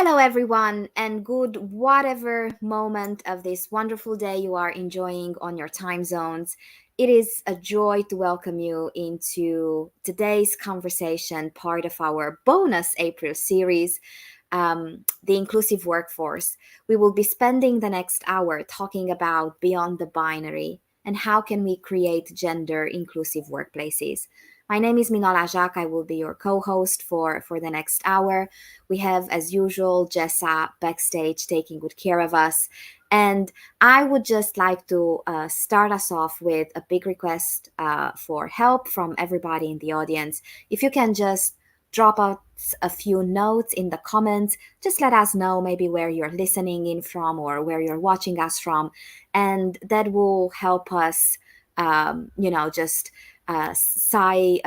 Hello, everyone, and good whatever moment of this wonderful day you are enjoying on your time zones. It is a joy to welcome you into today's conversation, part of our bonus April series, the inclusive workforce. We will be spending the next hour talking about beyond the binary and how can we create gender inclusive workplaces. My name is Minola Jacques. I will be your co-host for the next hour. We have, as usual, Jessa backstage taking good care of us. And I would just like to start us off with a big request for help from everybody in the audience. If you can just drop out a few notes in the comments, just let us know maybe where you're listening in from or where you're watching us from. And that will help us, just sigh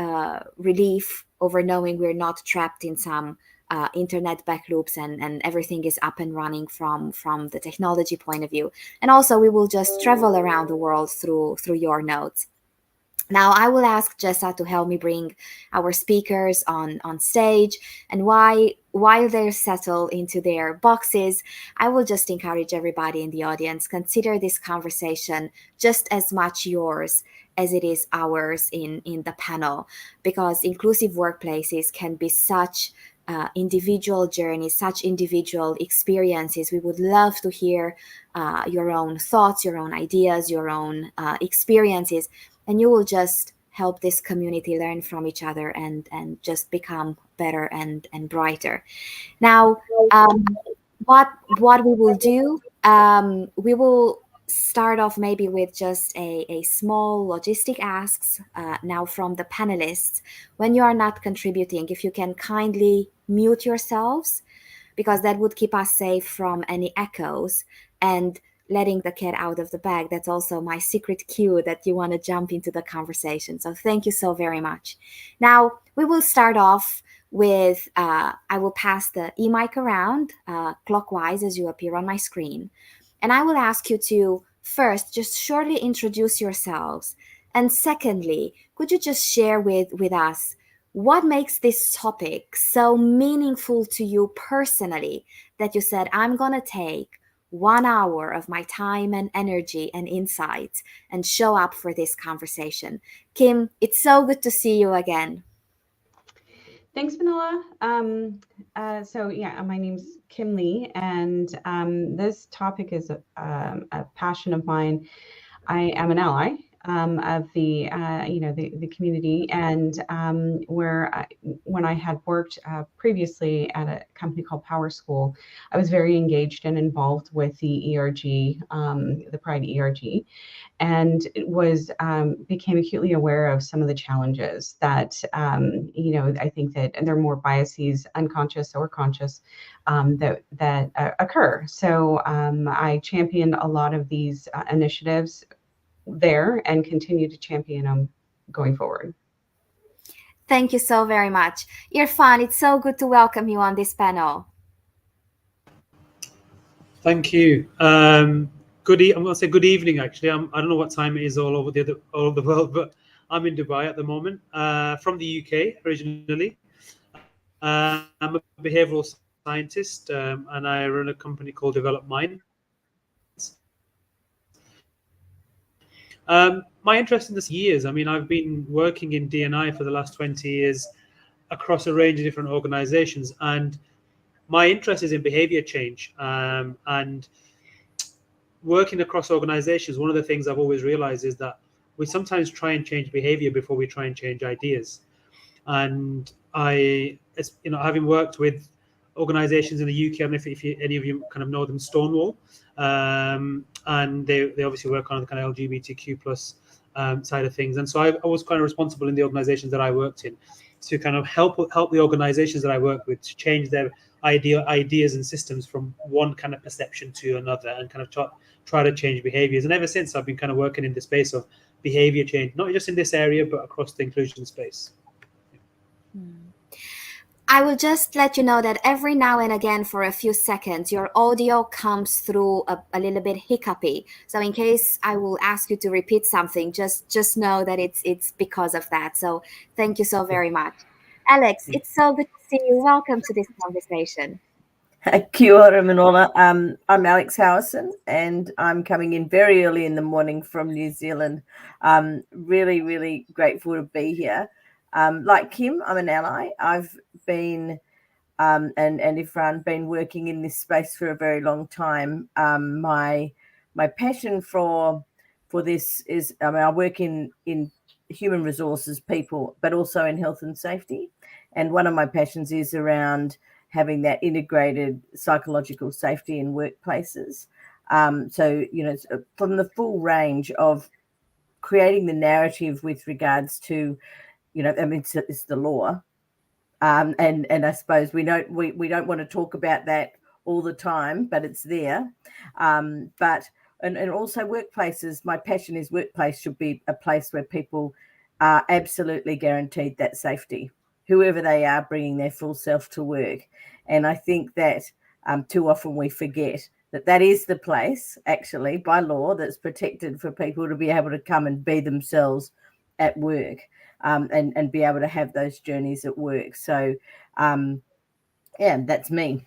relief over knowing we're not trapped in some internet back loops and everything is up and running from the technology point of view. And also we will just travel around the world through your notes. Now I will ask Jessa to help me bring our speakers on stage, and while they're settled into their boxes, I will just encourage everybody in the audience, consider this conversation just as much yours as it is ours in the panel, because inclusive workplaces can be such individual journeys, such individual experiences. We would love to hear your own thoughts, your own ideas, your own experiences, and you will just help this community learn from each other and just become better and brighter. Now, what we will do, we will start off maybe with just a small logistic asks now from the panelists. When you are not contributing, if you can kindly mute yourselves, because that would keep us safe from any echoes and letting the cat out of the bag. That's also my secret cue that you want to jump into the conversation. So thank you so very much. Now we will start off with, I will pass the e-mic around clockwise as you appear on my screen. And I will ask you to first just shortly introduce yourselves. And secondly, could you just share with us what makes this topic so meaningful to you personally that you said, I'm going to take 1 hour of my time and energy and insights and show up for this conversation. Kim, it's so good to see you again. Thanks, Vanilla. My name's Kim Lee, and this topic is a passion of mine. I am an ally of the community, and when I had worked previously at a company called Power School, I was very engaged and involved with the ERG, the Pride ERG, and it was became acutely aware of some of the challenges that I think that there are more biases, unconscious or conscious, that occur. So I championed a lot of these initiatives there and continue to champion them going forward. Thank you so very much. Irfan, it's so good to welcome you on this panel. Thank you. I'm going to say good evening, actually. I don't know what time it is all over the world, but I'm in Dubai at the moment, from the UK originally. I'm a behavioral scientist, and I run a company called Develop Minds. My interest in this years. I mean, I've been working in D&I for the last 20 years across a range of different organizations, and my interest is in behavior change, and working across organizations. One of the things I've always realized is that we sometimes try and change behavior before we try and change ideas. And having worked with organizations in the UK, I don't know if any of you kind of know them, Stonewall, and they obviously work on the kind of LGBTQ plus side of things. And so I was kind of responsible in the organizations that I worked in to kind of help the organizations that I work with to change their ideas and systems from one kind of perception to another, and kind of try to change behaviors. And ever since, I've been kind of working in the space of behavior change, not just in this area, but across the inclusion space. I will just let you know that every now and again for a few seconds, your audio comes through a little bit hiccupy. So in case I will ask you to repeat something, just know that it's because of that. So thank you so very much. Alex, it's so good to see you. Welcome to this conversation. Kia ora, Manola. I'm Alex Howison, and I'm coming in very early in the morning from New Zealand. Really, really grateful to be here. Like Kim, I'm an ally. I've been and Ifran been working in this space for a very long time. My passion for this is, I work in human resources people, but also in health and safety. And one of my passions is around having that integrated psychological safety in workplaces. So, from the full range of creating the narrative with regards to, it's the law. And I suppose we don't want to talk about that all the time, but it's there. But also workplaces. My passion is workplace should be a place where people are absolutely guaranteed that safety, whoever they are, bringing their full self to work. And I think that too often we forget that is the place, actually, by law, that's protected for people to be able to come and be themselves at work. And be able to have those journeys at work. So, that's me.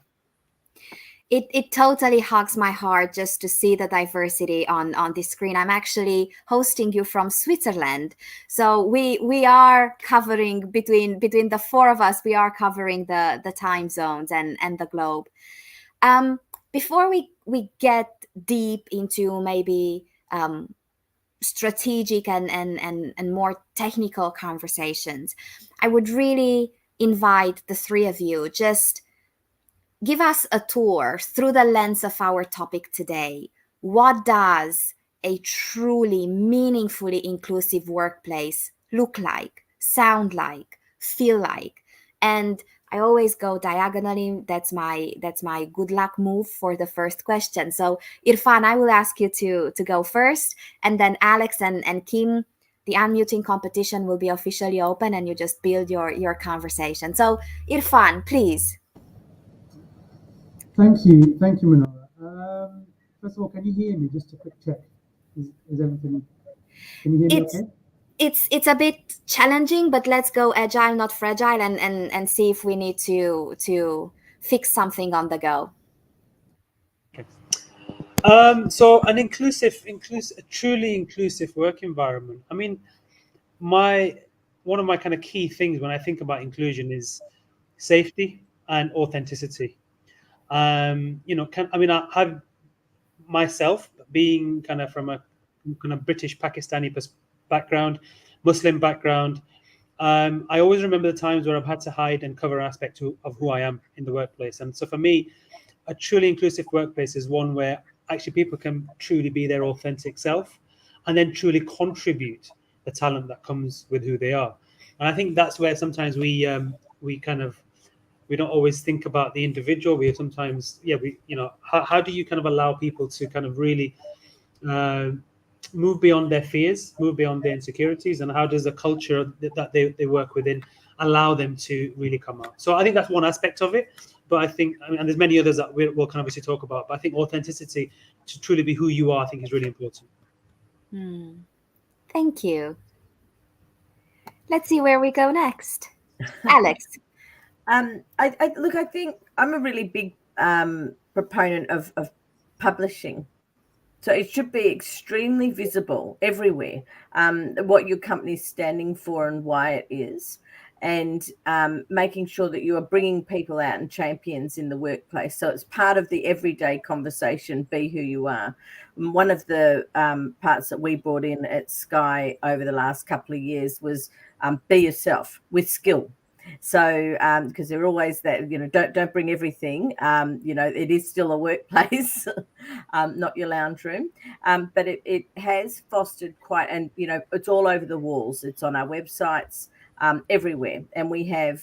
It totally hugs my heart just to see the diversity on the screen. I'm actually hosting you from Switzerland, so we are covering between the four of us. We are covering the time zones and the globe. Before we get deep into maybe strategic and more technical conversations, I would really invite the three of you, just give us a tour through the lens of our topic today. What does a truly meaningfully inclusive workplace look like, sound like, feel like? And I always go diagonally. That's my good luck move for the first question. So Irfan, I will ask you to go first, and then Alex and Kim, the unmuting competition will be officially open, and you just build your conversation. So Irfan, please. Thank you, Manora. First of all, can you hear me? Just a quick check. Is everything? Can you hear me? Okay. It's a bit challenging, but let's go agile, not fragile, and see if we need to fix something on the go. Okay. So an a truly inclusive work environment. I mean, one of my kind of key things when I think about inclusion is safety and authenticity. I have myself being kind of from a kind of British Pakistani background, Muslim background. I always remember the times where I've had to hide and cover an aspect of who I am in the workplace. And so for me, a truly inclusive workplace is one where actually people can truly be their authentic self and then truly contribute the talent that comes with who they are. And I think that's where sometimes we don't always think about the individual. We sometimes, how do you kind of allow people to kind of really move beyond their fears, move beyond their insecurities, and how does the culture that they work within allow them to really come out? So I think that's one aspect of it. But I think, and there's many others that we'll kind of obviously talk about, but I think authenticity, to truly be who you are, I think is really important. Thank you. Let's see where we go next. Alex. I think I'm a really big proponent of publishing. So it should be extremely visible everywhere, what your company is standing for and why it is, and making sure that you are bringing people out and champions in the workplace. So it's part of the everyday conversation, be who you are. One of the parts that we brought in at Sky over the last couple of years was be yourself with skill. So because they're always that, don't bring everything. It is still a workplace, not your lounge room. But it has fostered quite, and it's all over the walls. It's on our websites, everywhere, and we have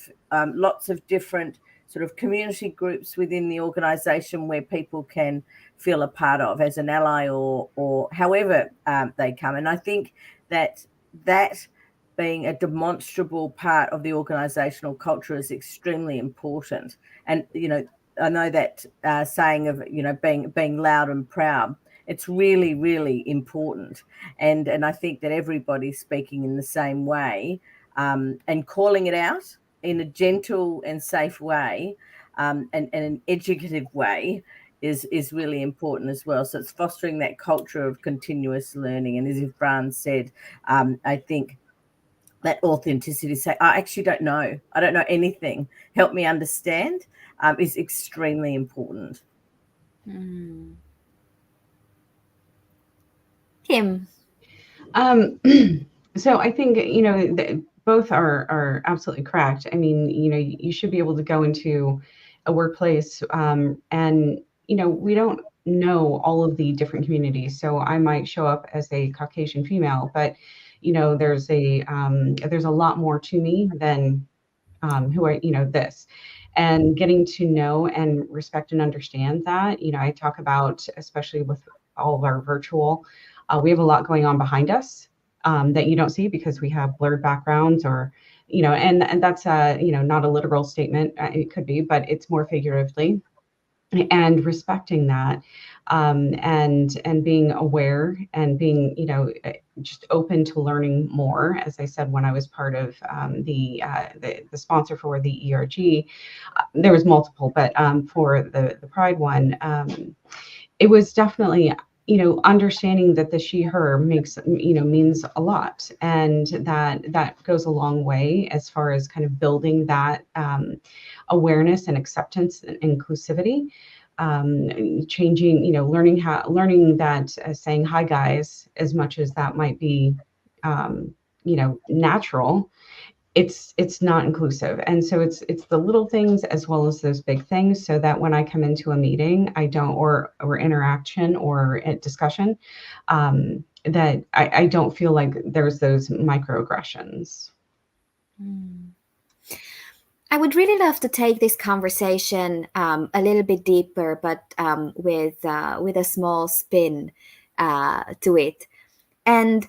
lots of different sort of community groups within the organisation where people can feel a part of as an ally or however they come. And I think that being a demonstrable part of the organizational culture is extremely important. And, I know that saying of, being loud and proud, it's really, really important. And I think that everybody's speaking in the same way and calling it out in a gentle and safe way and an educative way is really important as well. So it's fostering that culture of continuous learning. And as Ifran said, I think that authenticity, say, I actually don't know. I don't know anything. Help me understand, is extremely important. Kim. So I think, both are absolutely correct. I mean, you should be able to go into a workplace, and, we don't know all of the different communities. So I might show up as a Caucasian female, but, there's a lot more to me than who I, this. And getting to know and respect and understand that, I talk about, especially with all of our virtual, we have a lot going on behind us that you don't see because we have blurred backgrounds, or, and that's not a literal statement. It could be, but it's more figuratively. And respecting that, and being aware and being, just open to learning more. As I said, when I was part of the sponsor for the ERG, there was multiple, but for the Pride one, it was definitely, understanding that the she, her means a lot. And that goes a long way as far as kind of building that awareness and acceptance and inclusivity, changing, learning that saying hi guys, as much as that might be, natural, it's not inclusive. And so it's the little things as well as those big things, so that when I come into a meeting, I don't, or interaction or a discussion, that I don't feel like there's those microaggressions. I would really love to take this conversation a little bit deeper, but with a small spin to it. And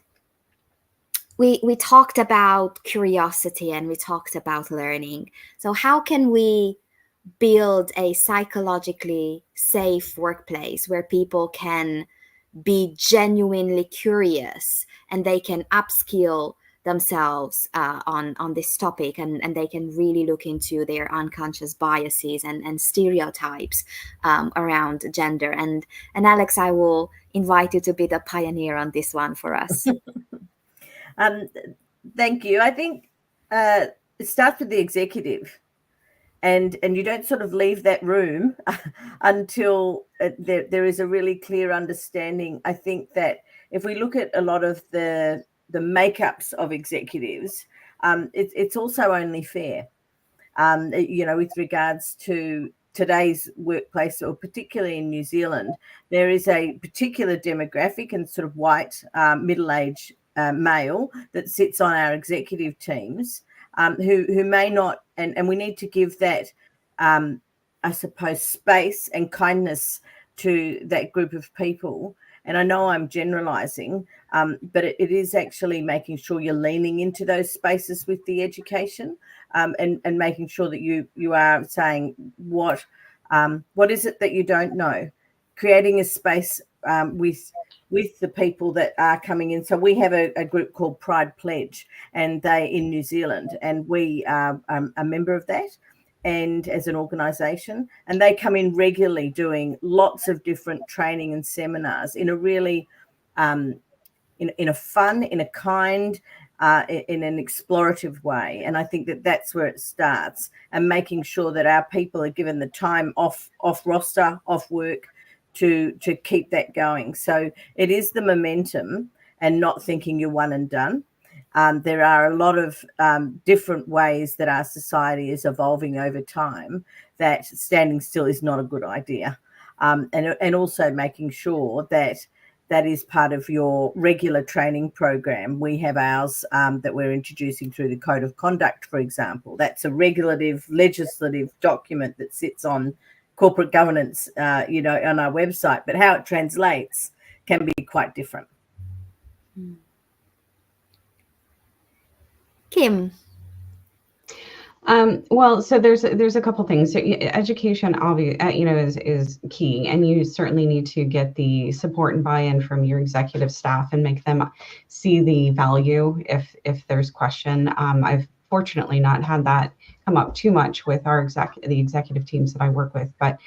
we talked about curiosity and we talked about learning. So how can we build a psychologically safe workplace where people can be genuinely curious and they can upskill themselves on this topic, and they can really look into their unconscious biases and stereotypes around gender. And Alex, I will invite you to be the pioneer on this one for us. Thank you. I think it starts with the executive, and you don't sort of leave that room until there is a really clear understanding. I think that if we look at a lot of the makeups of executives, it's also only fair, with regards to today's workplace, or particularly in New Zealand, there is a particular demographic and sort of white middle-aged male that sits on our executive teams, who may not, and we need to give that, I suppose, space and kindness to that group of people. And I know I'm generalizing, but it is actually making sure you're leaning into those spaces with the education, and making sure that you are saying what is it that you don't know, creating a space with the people that are coming in. So we have a group called Pride Pledge, and they in New Zealand, and we are a member of that, and as an organization, and they come in regularly doing lots of different training and seminars in a really in a fun, in a kind, in an explorative way. And I think that's where it starts, and making sure that our people are given the time off roster, off work, to keep that going. So it is the momentum, and not thinking you're one and done. There are a lot of different ways that our society is evolving over time, that standing still is not a good idea. And also making sure that is part of your regular training program. We have ours that we're introducing through the Code of Conduct, for example. That's a regulative, legislative document that sits on corporate governance, on our website, but how it translates can be quite different. Kim. Well, so there's a couple things. So education, is key, and you certainly need to get the support and buy-in from your executive staff and make them see the value if there's question. I've fortunately not had that come up too much with the executive teams that I work with. But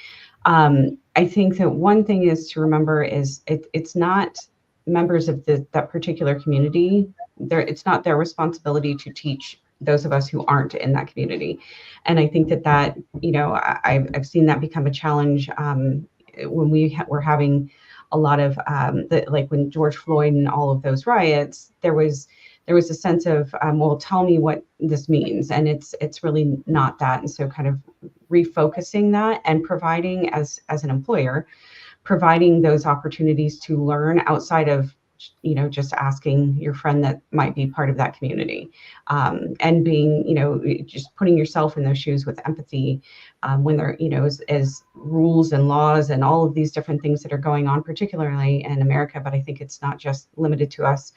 I think that one thing is to remember is it's not members of that particular community. It's not their responsibility to teach those of us who aren't in that community. And I think that I've seen that become a challenge when we're having a lot of like when George Floyd and all of those riots, there was a sense of, well, tell me what this means. And it's really not that. And so kind of refocusing that and providing as an employer, providing those opportunities to learn outside of, just asking your friend that might be part of that community, and being, just putting yourself in those shoes with empathy, when there, as rules and laws and all of these different things that are going on, particularly in America, but I think it's not just limited to us.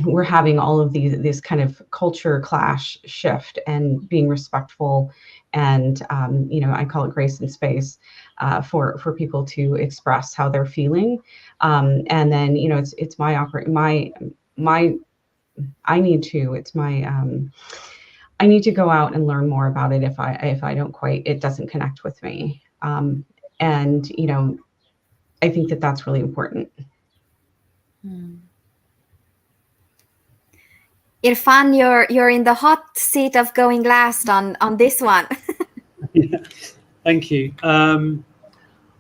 We're having all of this kind of culture clash shift, and being respectful, and I call it grace and space for people to express how they're feeling, and then it's my I need to go out and learn more about it if I don't it doesn't connect with me, and I think that that's really important. Irfan, you're in the hot seat of going last on this one. Yeah, thank you.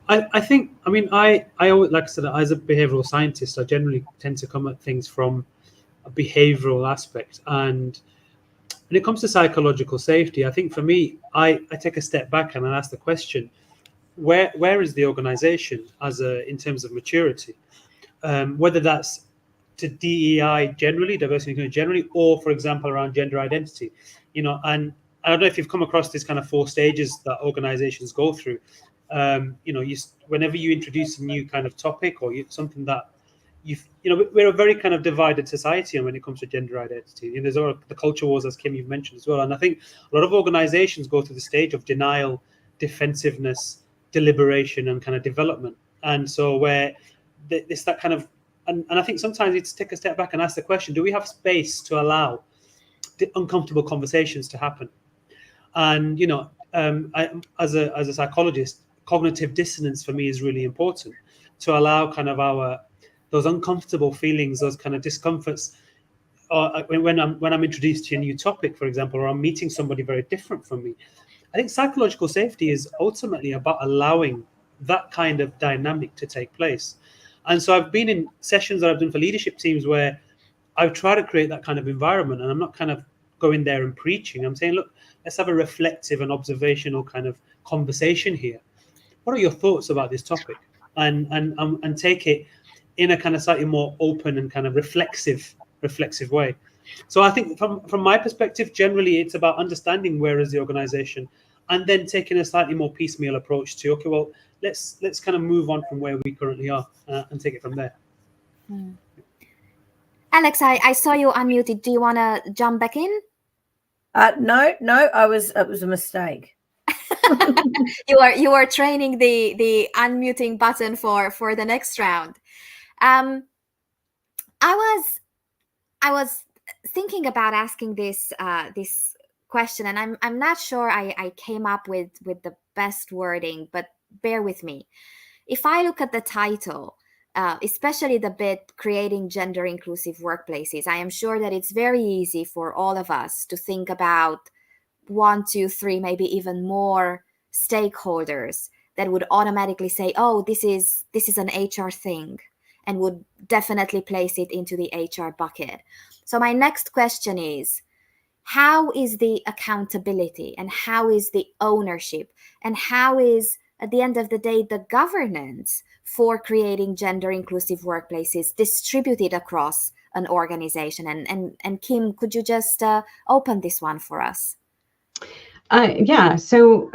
I think, I always, like I said, as a behavioral scientist, I generally tend to come at things from a behavioral aspect. And when it comes to psychological safety, I think for me, I take a step back and I ask the question, where is the organization in terms of maturity? Whether that's to DEI generally, diversity and inclusion generally, or for example, around gender identity, and I don't know if you've come across this kind of 4 stages that organizations go through. Whenever you introduce a new kind of topic or something that we're a very kind of divided society, and when it comes to gender identity, there's all the culture wars, as Kim you've mentioned as well. And I think a lot of organizations go through the stage of denial, defensiveness, deliberation, and kind of development. And so where it's that kind of, and I think sometimes it's take a step back and ask the question, do we have space to allow the uncomfortable conversations to happen? And, as a psychologist, cognitive dissonance for me is really important, to allow kind of those uncomfortable feelings, those kind of discomforts, when I'm introduced to a new topic, for example, or I'm meeting somebody very different from me. I think psychological safety is ultimately about allowing that kind of dynamic to take place. And so I've been in sessions that I've done for leadership teams where I've tried to create that kind of environment, and I'm not kind of going there and preaching. I'm saying, look, let's have a reflective and observational kind of conversation here. What are your thoughts about this topic? And take it in a kind of slightly more open and kind of reflexive way. So I think from my perspective, generally it's about understanding where is the organization, and then taking a slightly more piecemeal approach to, okay, well, let's kind of move on from where we currently are and take it from there. Alex, I saw you unmuted. Do you want to jump back in? No, it was a mistake. You are training the unmuting button for the next round. I was thinking about asking this question, and I'm not sure I came up with the best wording, but bear with me. If I look at the title, especially the bit creating gender inclusive workplaces, I am sure that it's very easy for all of us to think about 1, 2, 3, maybe even more stakeholders that would automatically say, oh, this is an HR thing, and would definitely place it into the HR bucket. So my next question is, how is the accountability, and how is the ownership, and how is, at the end of the day, the governance for creating gender inclusive workplaces distributed across an organization? And Kim, could you just open this one for us? Yeah, so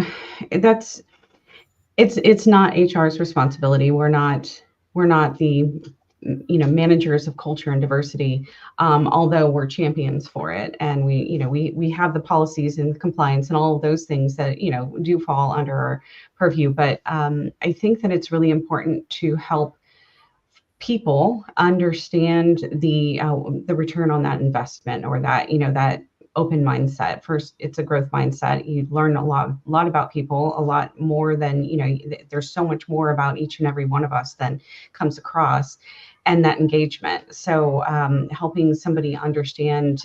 it's not HR's responsibility. We're not the managers of culture and diversity, although we're champions for it, and we have the policies and compliance and all of those things that do fall under our purview. But I think that it's really important to help people understand the return on that investment, or that open mindset. First, it's a growth mindset. You learn a lot about people, a lot more than, there's so much more about each and every one of us than comes across, and that engagement. So helping somebody understand,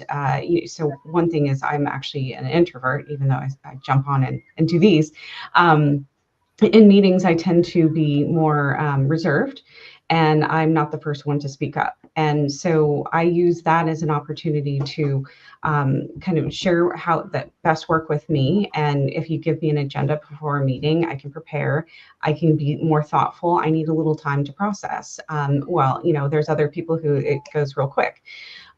so one thing is I'm actually an introvert, even though I jump on and do these. In meetings, I tend to be more reserved, and I'm not the first one to speak up. And so I use that as an opportunity to kind of share how that best work with me. And if you give me an agenda before a meeting, I can prepare. I can be more thoughtful. I need a little time to process. There's other people who it goes real quick.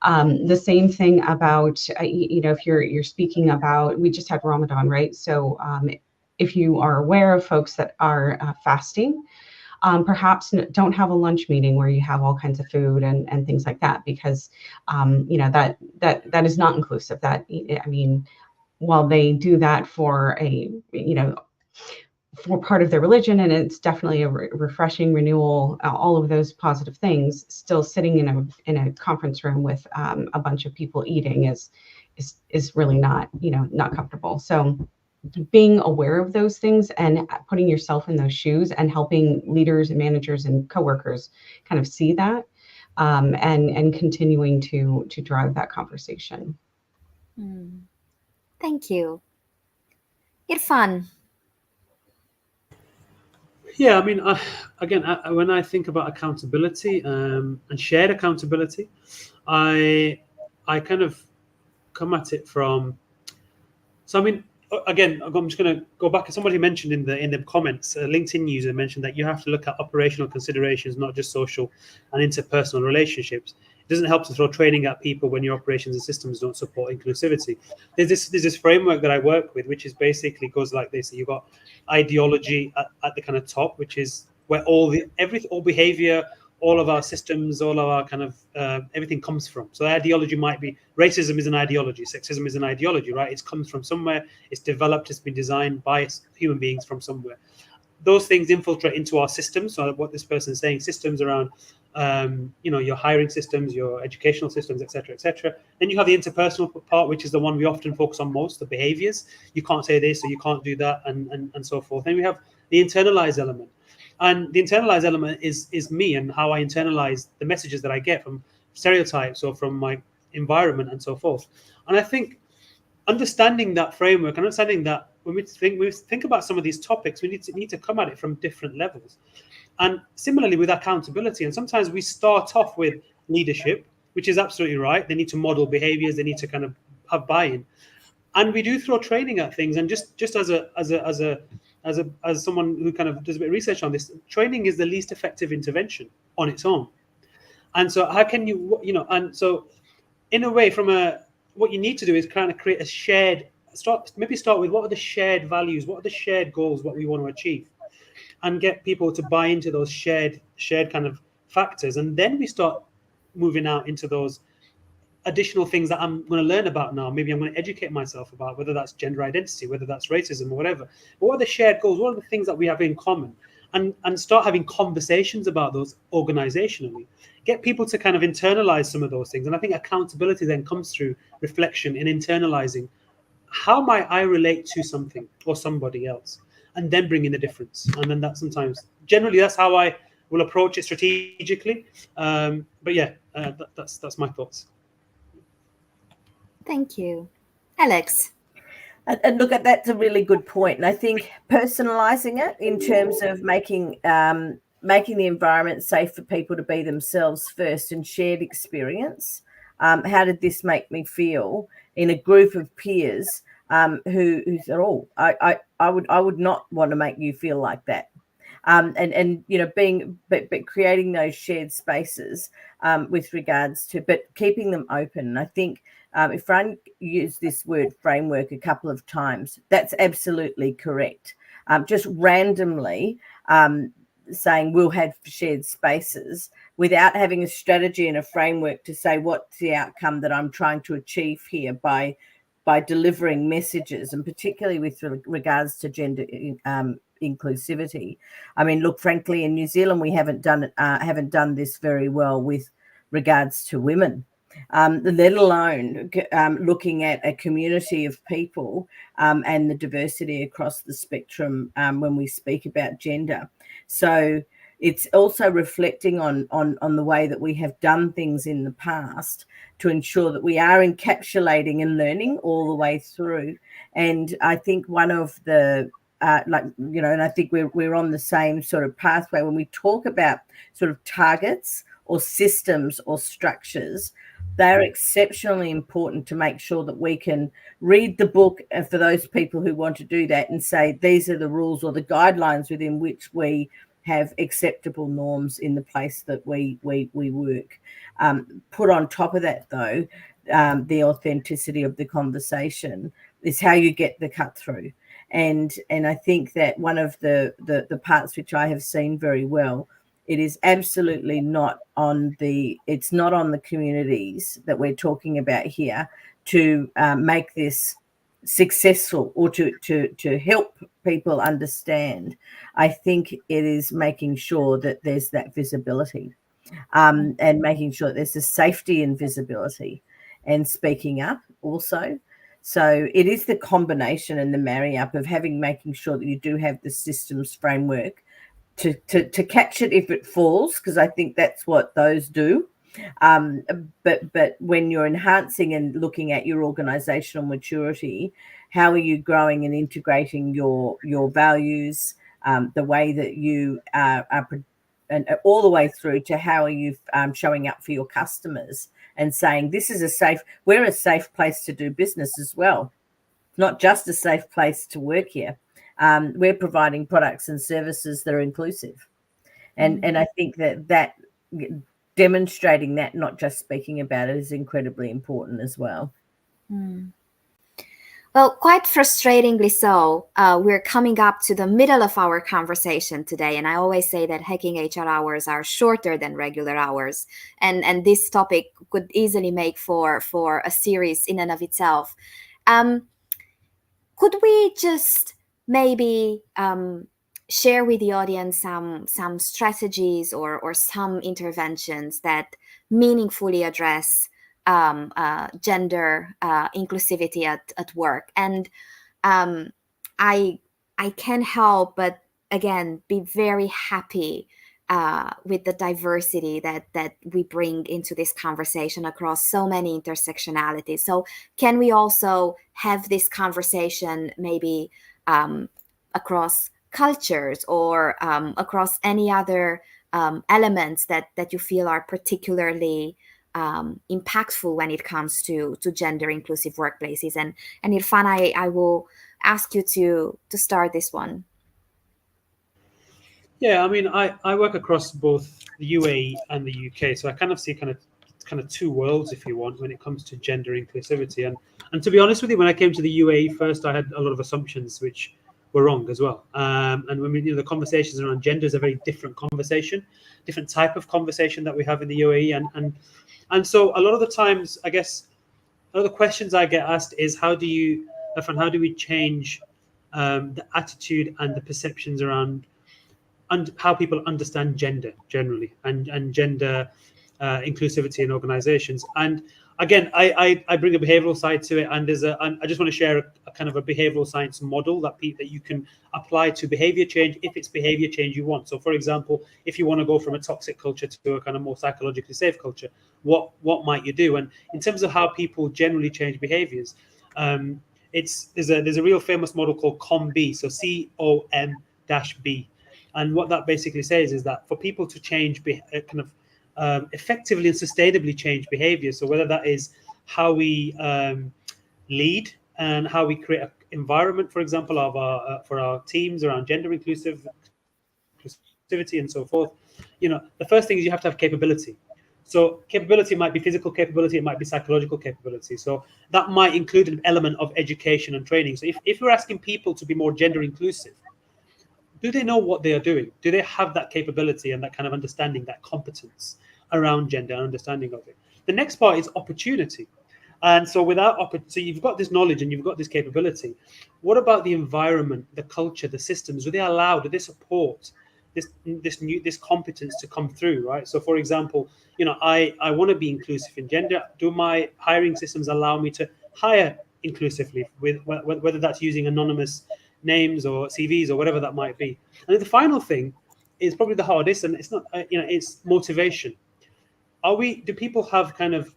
The same thing about, if you're speaking about, we just had Ramadan, right? So if you are aware of folks that are fasting, perhaps don't have a lunch meeting where you have all kinds of food and things like that, because that is not inclusive. That, while they do that for for part of their religion, and it's definitely a refreshing renewal, all of those positive things, still sitting in a conference room with a bunch of people eating is really not comfortable. So being aware of those things and putting yourself in those shoes and helping leaders and managers and coworkers kind of see that, and continuing to drive that conversation. Thank you. Irfan. Yeah, when I think about accountability and shared accountability, I kind of come at it from. So again, I'm just going to go back. Somebody mentioned in the comments, a LinkedIn user mentioned that you have to look at operational considerations, not just social and interpersonal relationships. It doesn't help to throw training at people when your operations and systems don't support inclusivity. There's this framework that I work with, which is basically goes like this. You've got ideology at the kind of top, which is where all behavior, all of our systems, all of our kind of everything comes from. So ideology might be, racism is an ideology, sexism is an ideology, right? It comes from somewhere, it's developed, it's been designed by human beings from somewhere. Those things infiltrate into our systems. So what this person is saying, systems around, your hiring systems, your educational systems, et cetera, et cetera. Then you have the interpersonal part, which is the one we often focus on most, the behaviors. You can't say this or you can't do that, and so forth. Then we have the internalized element. And the internalized element is me and how I internalize the messages that I get from stereotypes or from my environment and so forth. And I think understanding that framework and understanding that when we think about some of these topics, we need to come at it from different levels. And similarly with accountability, and sometimes we start off with leadership, which is absolutely right. They need to model behaviors. They need to kind of have buy-in. And we do throw training at things. And just as someone who kind of does a bit of research on this, training is the least effective intervention on its own. And so how can and so in a way, what you need to do is kind of create a start with what are the shared values, what are the shared goals, what we want to achieve, and get people to buy into those shared kind of factors. And then we start moving out into those additional things that I'm going to learn about now. Maybe I'm going to educate myself about, whether that's gender identity, whether that's racism or whatever. But what are the shared goals? What are the things that we have in common? And start having conversations about those organizationally. Get people to kind of internalize some of those things. And I think accountability then comes through reflection and internalizing. How might I relate to something or somebody else? And then bring in the difference. And then generally that's how I will approach it strategically. But yeah, that's my thoughts. Thank you. Alex. And look, that's a really good point. And I think personalizing it in terms of making the environment safe for people to be themselves first, and shared experience. How did this make me feel in a group of peers who said, "Oh, I would not want to make you feel like that." And creating those shared spaces with regards to, but keeping them open. And I think if Fran used this word framework a couple of times, that's absolutely correct. Just randomly saying we'll have shared spaces without having a strategy and a framework to say what's the outcome that I'm trying to achieve here by delivering messages, and particularly with regards to gender inclusivity. I mean, look, frankly, in New Zealand, we haven't done this very well with regards to women let alone looking at a community of people and the diversity across the spectrum when we speak about gender. So it's also reflecting on the way that we have done things in the past to ensure that we are encapsulating and learning all the way through. And I think one of the and I think we're on the same sort of pathway when we talk about sort of targets or systems or structures. They're exceptionally important to make sure that we can read the book, and for those people who want to do that, and say these are the rules or the guidelines within which we have acceptable norms in the place that we work. Put on top of that, though, the authenticity of the conversation is how you get the cut through. And I think that one of the parts which I have seen very well, it is absolutely not on the communities that we're talking about here to make this successful or to help people understand. I think it is making sure that there's that visibility and making sure that there's a safety and visibility and speaking up also. So it is the combination and the marry up of making sure that you do have the systems framework to catch it if it falls, because I think that's what those do. But when you're enhancing and looking at your organizational maturity, how are you growing and integrating your values, the way that you are and all the way through to how are you showing up for your customers and saying we're a safe place to do business as well, not just a safe place to work here. We're providing products and services that are inclusive, and I think that demonstrating that, not just speaking about it, is incredibly important as well. Well, quite frustratingly so, we're coming up to the middle of our conversation today. And I always say that Hacking HR hours are shorter than regular hours. And this topic could easily make for a series in and of itself. Could we just maybe share with the audience some strategies or some interventions that meaningfully address gender inclusivity at work? And I can't help but again be very happy with the diversity that we bring into this conversation across so many intersectionalities. So can we also have this conversation maybe across cultures or across any other elements that you feel are particularly impactful when it comes to gender inclusive workplaces? And Irfan, I will ask you to start this one. Yeah, I mean, I work across both the UAE and the UK, so I kind of see kind of two worlds, if you want, when it comes to gender inclusivity. And to be honest with you, when I came to the UAE first, I had a lot of assumptions which were wrong as well. And when the conversations around gender is a very different conversation, different type of conversation that we have in the UAE, and so a lot of the times, I guess, a lot of the questions I get asked is how do we change the attitude and the perceptions around and how people understand gender generally and gender inclusivity in organizations. And again, I bring a behavioral side to it, and I just want to share a kind of a behavioral science model that you can apply to behavior change if it's behavior change you want. So for example, if you want to go from a toxic culture to a kind of more psychologically safe culture, what might you do? And in terms of how people generally change behaviors, there's a real famous model called COM-B, so COM-B. And what that basically says is that for people to change effectively and sustainably change behavior, so whether that is how we lead and how we create an environment, for example, for our teams around gender inclusivity and so forth, the first thing is you have to have capability. So capability might be physical capability, it might be psychological capability. So that might include an element of education and training. So if we're asking people to be more gender inclusive, do they know what they are doing? Do they have that capability and that kind of understanding, that competence around gender and understanding of it? The next part is opportunity. And so so you've got this knowledge and you've got this capability. What about the environment, the culture, the systems? Do they support this competence to come through, right? So, for example, I want to be inclusive in gender. Do my hiring systems allow me to hire inclusively, with whether that's using anonymous names or CVs or whatever that might be? And then the final thing is probably the hardest, and it's not, it's motivation. Do people have kind of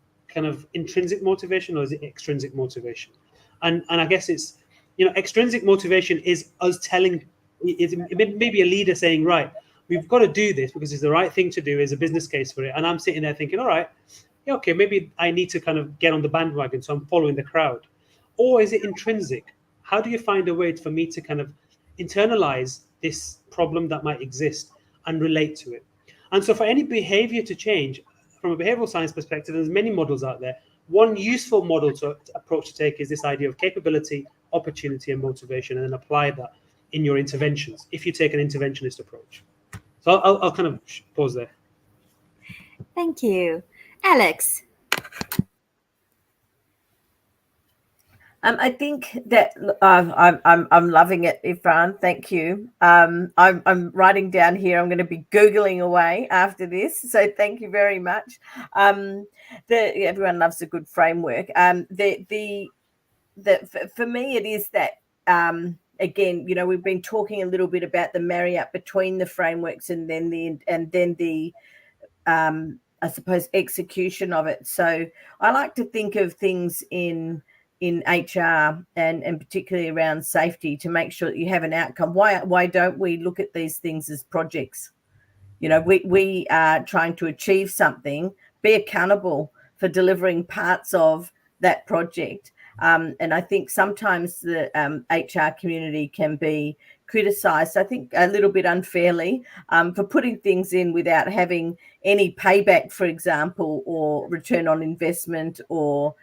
intrinsic motivation, or is it extrinsic motivation? And I guess it's, extrinsic motivation is us telling, maybe a leader saying, right, we've got to do this because it's the right thing to do, is a business case for it. And I'm sitting there thinking, all right, yeah, okay, maybe I need to kind of get on the bandwagon, so I'm following the crowd. Or is it intrinsic? How do you find a way for me to kind of internalize this problem that might exist and relate to it? And so for any behavior to change, from a behavioral science perspective, there's many models out there. One useful model approach to take is this idea of capability, opportunity, and motivation, and then apply that in your interventions if you take an interventionist approach. So I'll kind of pause there. Thank you. Alex. I think that I'm loving it, Irfan. Thank you. I'm writing down here. I'm going to be Googling away after this. So thank you very much. Everyone loves a good framework. For me, it is that, again, we've been talking a little bit about the marry up between the frameworks and then the I suppose execution of it. So I like to think of things in HR and particularly around safety to make sure that you have an outcome. Why don't we look at these things as projects? We are trying to achieve something, be accountable for delivering parts of that project. And I think sometimes the HR community can be criticised, I think a little bit unfairly, for putting things in without having any payback, for example, or return on investment, or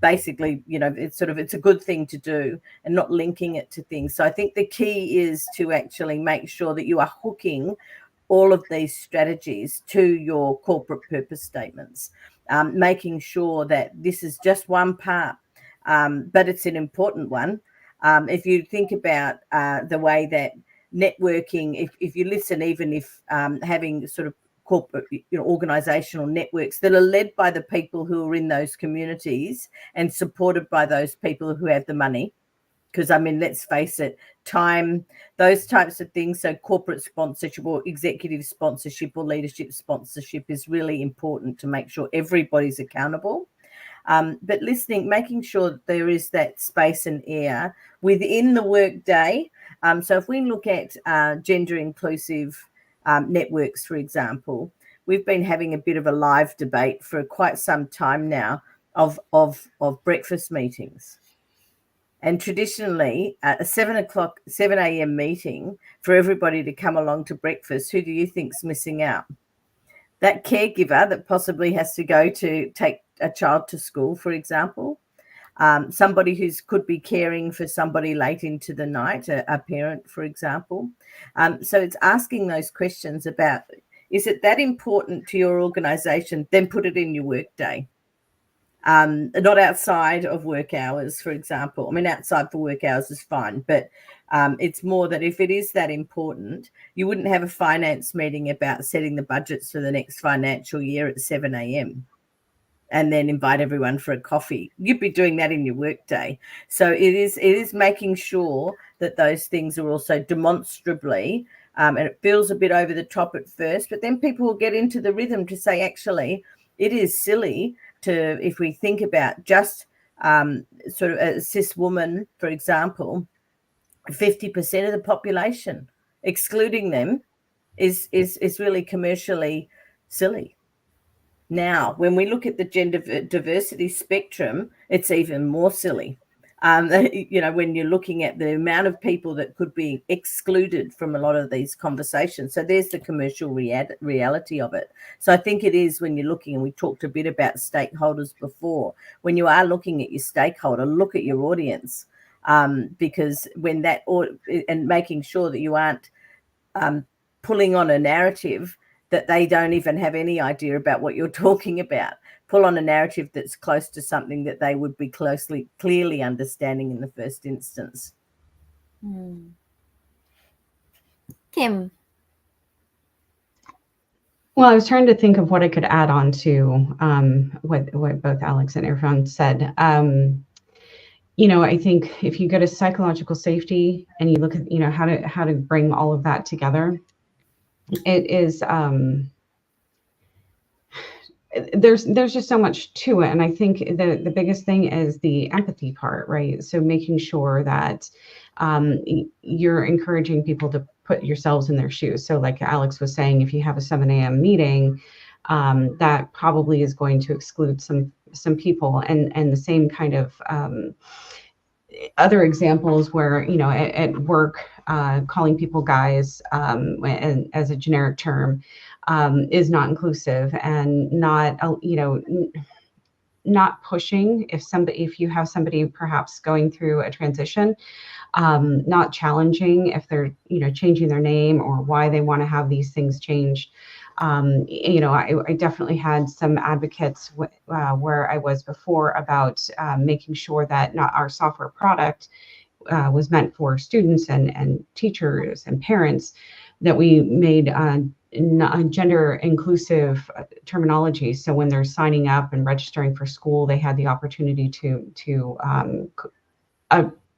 basically, it's a good thing to do and not linking it to things. So I think the key is to actually make sure that you are hooking all of these strategies to your corporate purpose statements, making sure that this is just one part, but it's an important one. If you think about the way that networking, if you listen, even if having sort of corporate, organizational networks that are led by the people who are in those communities and supported by those people who have the money, because let's face it, time, those types of things. So corporate sponsorship or executive sponsorship or leadership sponsorship is really important to make sure everybody's accountable. But listening, making sure that there is that space and air within the workday. So if we look at gender inclusive networks, for example, we've been having a bit of a live debate for quite some time now of breakfast meetings. And traditionally, a 7 a.m. meeting for everybody to come along to breakfast, who do you think's missing out? That caregiver that possibly has to go to take a child to school, for example, somebody who could be caring for somebody late into the night, a parent, for example. So it's asking those questions about, is it that important to your organisation? Then put it in your workday. Not outside of work hours, for example. Outside for work hours is fine, but it's more that if it is that important, you wouldn't have a finance meeting about setting the budgets for the next financial year at 7 a.m. and then invite everyone for a coffee. You'd be doing that in your workday. So it is making sure that those things are also demonstrably, and it feels a bit over the top at first, but then people will get into the rhythm to say, actually, it is silly to, if we think about just sort of a cis woman, for example, 50% of the population, excluding them is really commercially silly. Now, when we look at the gender diversity spectrum, it's even more silly. When you're looking at the amount of people that could be excluded from a lot of these conversations. So there's the commercial reality of it. So I think it is, when you're looking, and we talked a bit about stakeholders before, when you are looking at your stakeholder, look at your audience, because when that, and making sure that you aren't pulling on a narrative that they don't even have any idea about what you're talking about. Pull on a narrative that's close to something that they would be clearly understanding in the first instance. Kim. Well, I was trying to think of what I could add on to what both Alex and Irfan said. I think if you go to psychological safety and you look at, how to bring all of that together, it is there's just so much to it. And I think the biggest thing is the empathy part, right? So making sure that you're encouraging people to put yourselves in their shoes. So like Alex was saying, if you have a 7 a.m. meeting, that probably is going to exclude some people, and the same kind of other examples where, at work, calling people guys, and as a generic term, is not inclusive and not, not pushing. If you have somebody perhaps going through a transition, not challenging if they're, changing their name or why they want to have these things changed. I definitely had some advocates where I was before about making sure that not our software product was meant for students and teachers and parents, that we made gender inclusive terminology. So when they're signing up and registering for school, they had the opportunity to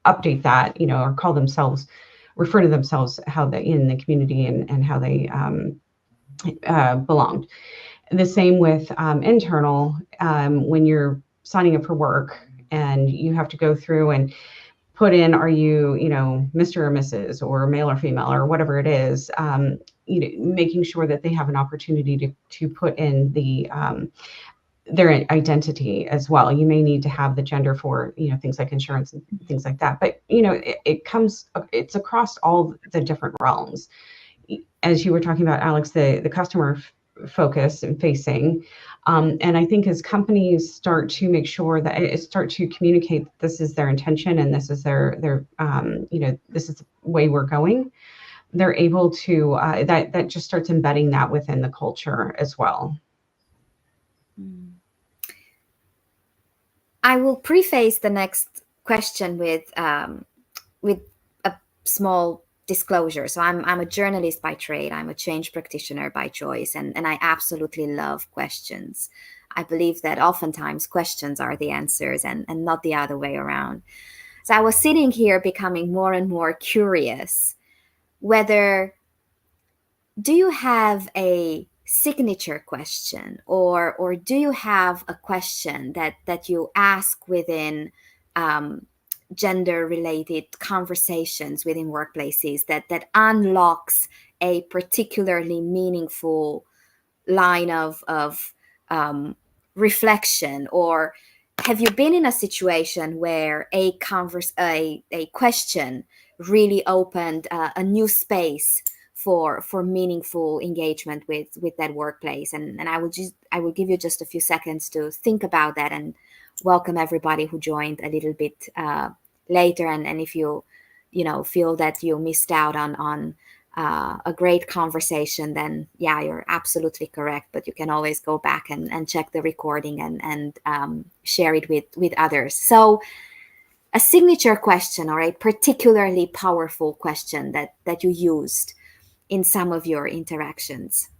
update that, or refer to themselves how they in the community and how they belonged. The same with internal, when you're signing up for work and you have to go through and put in, are you, Mr. or Mrs. or male or female or whatever it is, making sure that they have an opportunity to put in their identity as well. You may need to have the gender for, things like insurance and things like that. But, it's across all the different realms. As you were talking about, Alex, the customer focus and facing. And I think as companies start to make sure that start to communicate that this is their intention and this is their this is the way we're going, they're able to, that just starts embedding that within the culture as well. I will preface the next question with a small disclosure. So I'm a journalist by trade. I'm a change practitioner by choice, and I absolutely love questions. I believe that oftentimes questions are the answers and not the other way around. So I was sitting here becoming more and more curious whether, do you have a signature question or do you have a question that you ask within gender related conversations within workplaces that unlocks a particularly meaningful line of reflection? Or have you been in a situation where a question really opened a new space for meaningful engagement with that workplace? And I will give you just a few seconds to think about that, and welcome everybody who joined a little bit later. And if you feel that you missed out on a great conversation, then yeah, you're absolutely correct. But you can always go back and check the recording and share it with others. So a signature question or a particularly powerful question that you used in some of your interactions.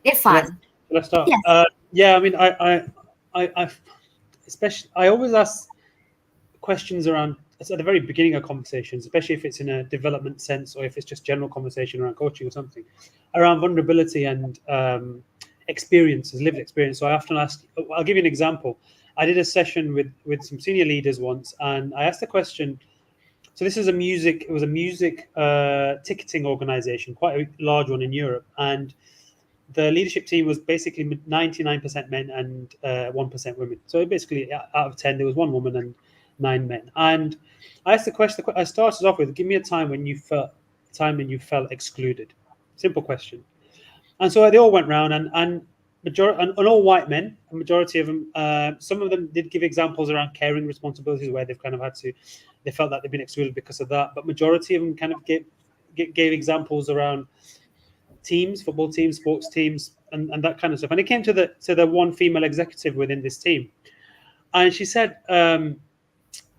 Irfan. Let's start. Yes. Yeah, I mean, I especially, I always ask questions around, at the very beginning of conversations, especially if it's in a development sense or if it's just general conversation around coaching or something, around vulnerability and experiences, lived experience. So I often ask, I'll give you an example. I did a session with some senior leaders once, and I asked the question. So this is a music ticketing organization, quite a large one in Europe, and the leadership team was basically 99% men and 1% women. So basically, out of 10, there was 1 woman and 9 men. And I asked the question. I started off with, "Give me a time when you felt excluded." Simple question. And so they all went round, and all white men. A majority of them. Some of them did give examples around caring responsibilities where they've kind of they felt that they've been excluded because of that. But majority of them kind of gave examples around teams, football teams, sports teams, and that kind of stuff. And it came to the one female executive within this team, and she said,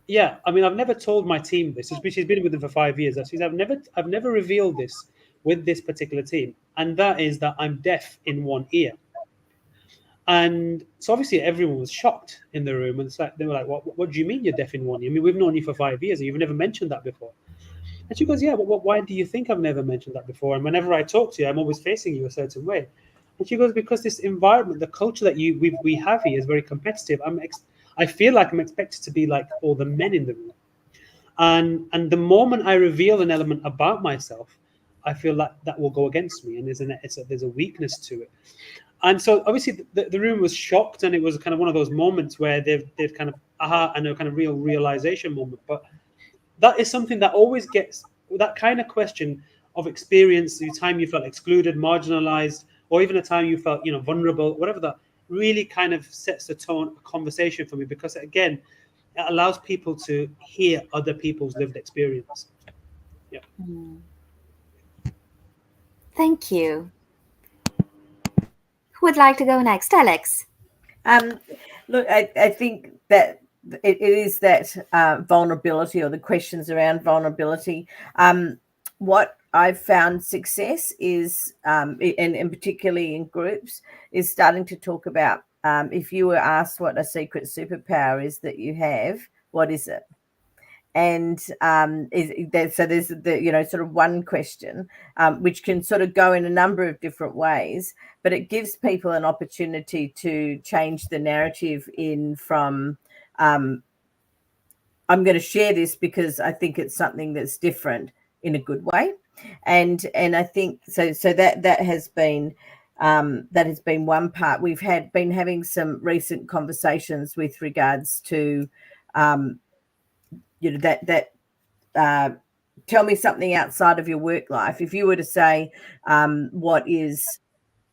"Yeah, I mean, I've never told my team this. She's been with them for 5 years. She said, I've never revealed this with this particular team, and that is that I'm deaf in one ear. And so obviously everyone was shocked in the room, and it's like, they were like, what do you mean you're deaf in one ear? I mean, we've known you for 5 years and you've never mentioned that before. And she goes, yeah, but why do you think I've never mentioned that before? And whenever I talk to you, I'm always facing you a certain way. And she goes, because this environment, the culture that we have here is very competitive. I feel like I'm expected to be like all the men in the room. And the moment I reveal an element about myself, I feel like that will go against me, and there's a weakness to it. And so obviously the room was shocked, and it was kind of one of those moments where they've kind of aha, and a kind of realization moment. But that is something that always gets, that kind of question of experience, the time you felt excluded, marginalized, or even a time you felt, vulnerable, whatever, that really kind of sets the tone of conversation for me, because again, it allows people to hear other people's lived experience. Yeah. Thank you. Who would like to go next? Alex. Look, I think that it is that vulnerability, or the questions around vulnerability. What I've found success is, and particularly in groups, is starting to talk about, if you were asked what a secret superpower is that you have, what is it? And so there's the sort of one question, which can sort of go in a number of different ways, but it gives people an opportunity to change the narrative from I'm going to share this because I think it's something that's different in a good way, and I think so that has been one part. We've been having some recent conversations with regards to tell me something outside of your work life. If you were to say, what is,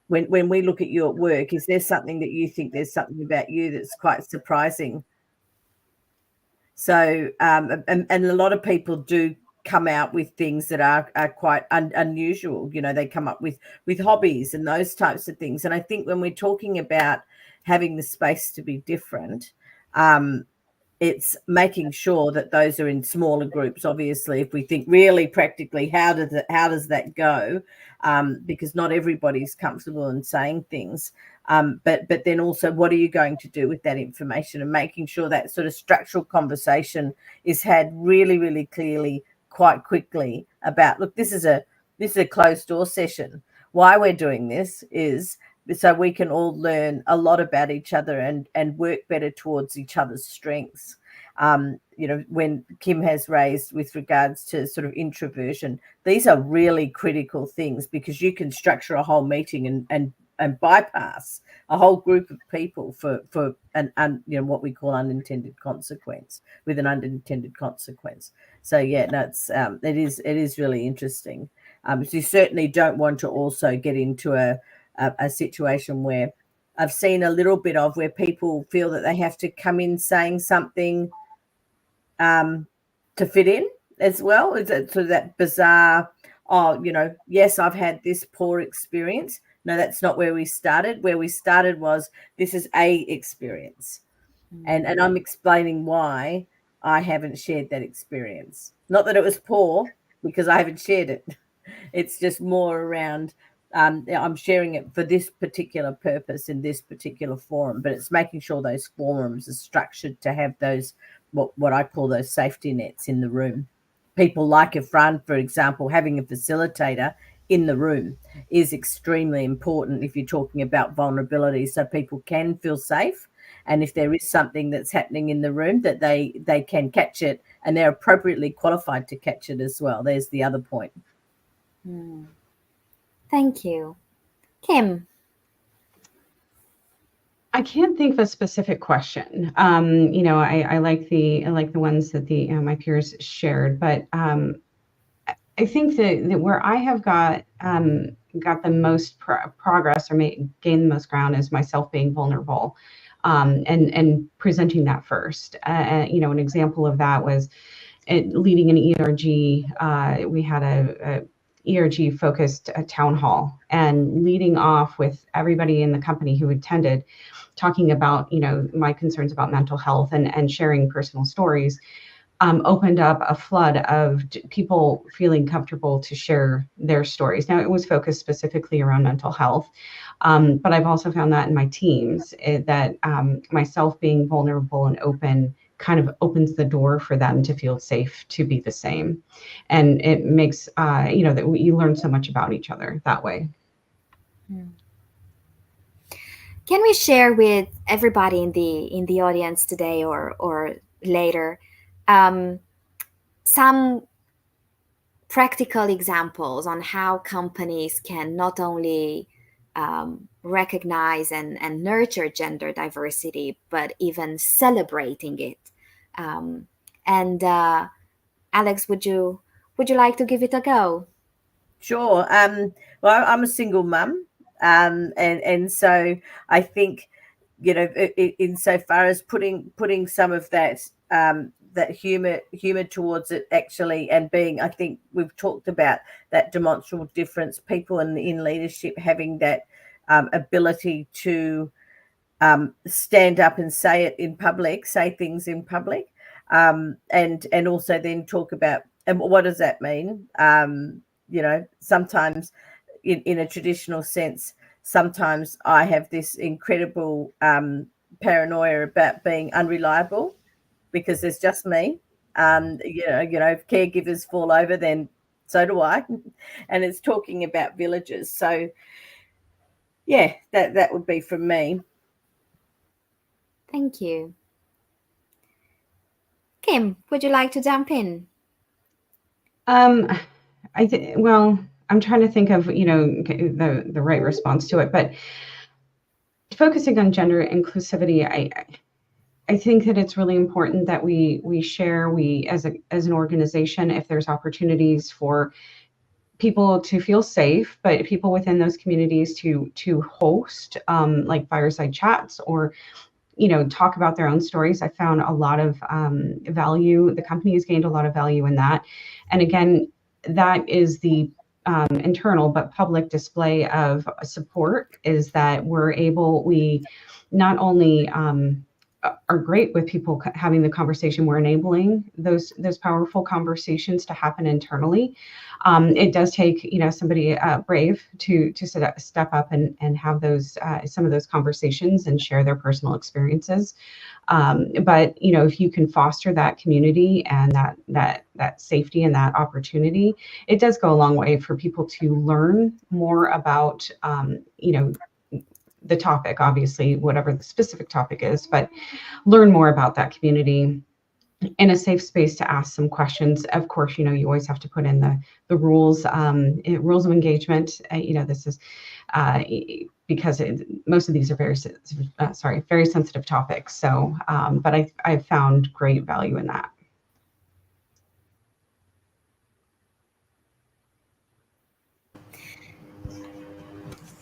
when we look at you at work, is there something that you think there's something about you that's quite surprising? So, and a lot of people do come out with things that are quite unusual. They come up with hobbies and those types of things. And I think when we're talking about having the space to be different, it's making sure that those are in smaller groups. Obviously, if we think really practically, how does that go? Because not everybody's comfortable in saying things. But then also, what are you going to do with that information, and making sure that sort of structural conversation is had really, really clearly, quite quickly, about, look, this is a closed door session. Why we're doing this is so we can all learn a lot about each other and work better towards each other's strengths. When Kim has raised with regards to sort of introversion, these are really critical things, because you can structure a whole meeting and bypass a whole group of people for what we call unintended consequence, with an unintended consequence. So yeah, that's it is really interesting. So you certainly don't want to also get into a situation where I've seen a little bit of, where people feel that they have to come in saying something to fit in as well. Is it sort of that bizarre, yes, I've had this poor experience. No, that's not where we started. Where we started was, this is a experience. And I'm explaining why I haven't shared that experience. Not that it was poor, because I haven't shared it. It's just more around, I'm sharing it for this particular purpose in this particular forum, but it's making sure those forums are structured to have those, what I call those safety nets in the room. People like Efran, for example, having a facilitator in the room is extremely important if you're talking about vulnerability, so people can feel safe. And if there is something that's happening in the room, that they can catch it, and they're appropriately qualified to catch it as well. There's the other point. Thank you. Kim. I can't think of a specific question. I like the ones that my peers shared, but I think that where I have got the most progress, or gained the most ground, is myself being vulnerable, and presenting that first. An example of that was leading an ERG. We had a ERG focused town hall, and leading off with everybody in the company who attended, talking about my concerns about mental health and sharing personal stories. opened up a flood of people feeling comfortable to share their stories. Now, it was focused specifically around mental health, but I've also found that in my teams, that myself being vulnerable and open kind of opens the door for them to feel safe to be the same. And it makes, that you learn so much about each other that way. Can we share with everybody in the audience today or later some practical examples on how companies can not only recognize and nurture gender diversity, but even celebrating it? And Alex, would you like to give it a go? Sure. Well, I'm a single mum, and so I think, insofar as putting some of that that humor towards it, actually, and being, I think we've talked about that demonstrable difference, people in leadership having that ability to stand up and say it in public, say things in public, and also then talk about, and what does that mean? Sometimes in a traditional sense, sometimes I have this incredible paranoia about being unreliable because there's just me. If caregivers fall over, then so do I. And it's talking about villages. So yeah, that would be from me. Thank you. Kim, would you like to jump in? Well, I'm trying to think of, the right response to it, but focusing on gender inclusivity, I think that it's really important that we share, as an organization, if there's opportunities for people to feel safe, but people within those communities to host like fireside chats or talk about their own stories. I found a lot of value. The company has gained a lot of value in that. And again, that is the internal but public display of support, is that we not only are great with people having the conversation, we're enabling those powerful conversations to happen internally. It does take somebody brave to step up and have those some of those conversations and share their personal experiences. But if you can foster that community and that safety and that opportunity, it does go a long way for people to learn more about the topic, obviously, whatever the specific topic is, but learn more about that community in a safe space to ask some questions. Of course, you always have to put in the rules, rules of engagement. This is because most of these are very sensitive topics. So, but I've found great value in that.